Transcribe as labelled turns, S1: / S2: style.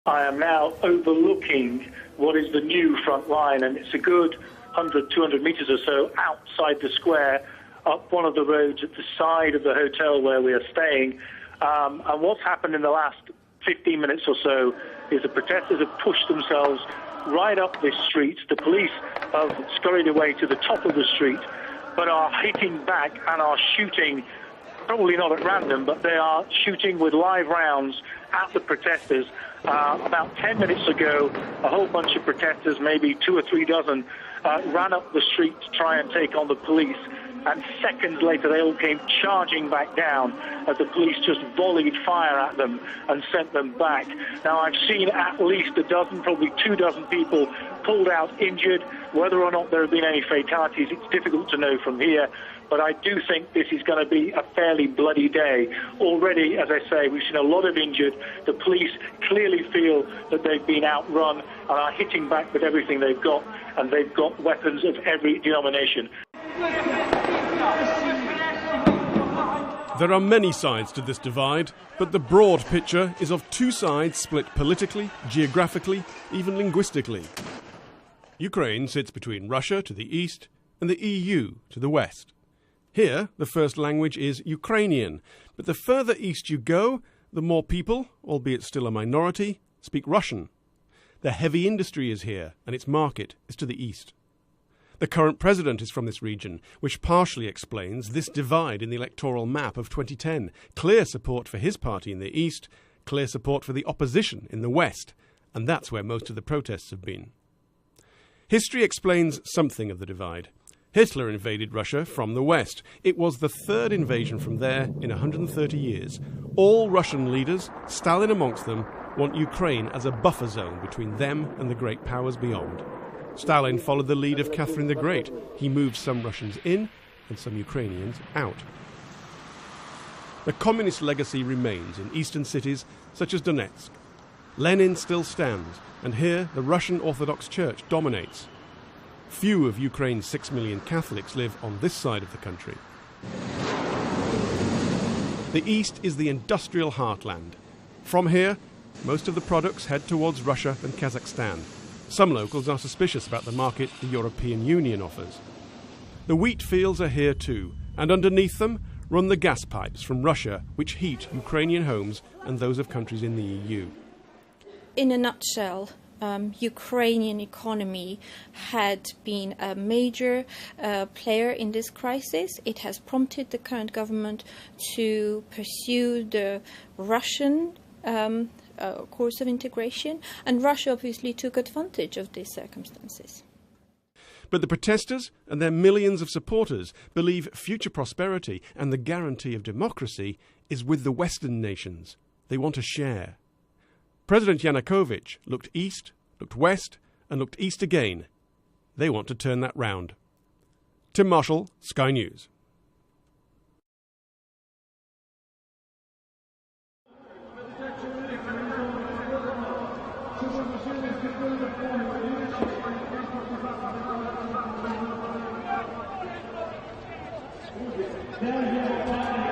S1: I am now overlooking what is the new front line, and it's a good 100, 200 metres or so outside the square, up one of the roads at the side of the hotel where we are staying. And what's happened in the last 15 minutes or so is the protesters have pushed themselves right up this street. The police have scurried away to the top of the street, but are hitting back and are shooting, probably not at random, but they are shooting with live rounds at the protesters. About 10 minutes ago, a whole bunch of protesters, maybe 2 or 3 dozen, ran up the street to try and take on the police. And seconds later, they all came charging back down as the police just volleyed fire at them and sent them back. Now, I've seen at least a dozen, probably 2 dozen people pulled out injured. Whether or not there have been any fatalities, it's difficult to know from here. But I do think this is going to be a fairly bloody day. Already, as I say, we've seen a lot of injured. The police clearly feel that they've been outrun and are hitting back with everything they've got, and they've got weapons of every denomination.
S2: There are many sides to this divide, but the broad picture is of 2 sides split politically, geographically, even linguistically. Ukraine sits between Russia to the east and the EU to the west. Here, the first language is Ukrainian, but the further east you go, the more people, albeit still a minority, speak Russian. The heavy industry is here, and its market is to the east. The current president is from this region, which partially explains this divide in the electoral map of 2010. Clear support for his party in the east, clear support for the opposition in the west, and that's where most of the protests have been. History explains something of the divide. Hitler invaded Russia from the west. It was the 3rd invasion from there in 130 years. All Russian leaders, Stalin amongst them, want Ukraine as a buffer zone between them and the great powers beyond. Stalin followed the lead of Catherine the Great. He moved some Russians in and some Ukrainians out. The communist legacy remains in eastern cities such as Donetsk. Lenin still stands, and here the Russian Orthodox Church dominates. Few of Ukraine's 6 million Catholics live on this side of the country. The east is the industrial heartland. From here, most of the products head towards Russia and Kazakhstan. Some locals are suspicious about the market the European Union offers. The wheat fields are here too, and underneath them run the gas pipes from Russia, which heat Ukrainian homes and those of countries in the EU.
S3: In a nutshell, Ukrainian economy had been a major player in this crisis. It has prompted the current government to pursue the Russian course of integration, and Russia obviously took advantage of these circumstances.
S2: But the protesters and their millions of supporters believe future prosperity and the guarantee of democracy is with the Western nations. They want a share. President Yanukovych looked east, looked west, and looked east again. They want to turn that round. Tim Marshall, Sky News.
S4: There you go.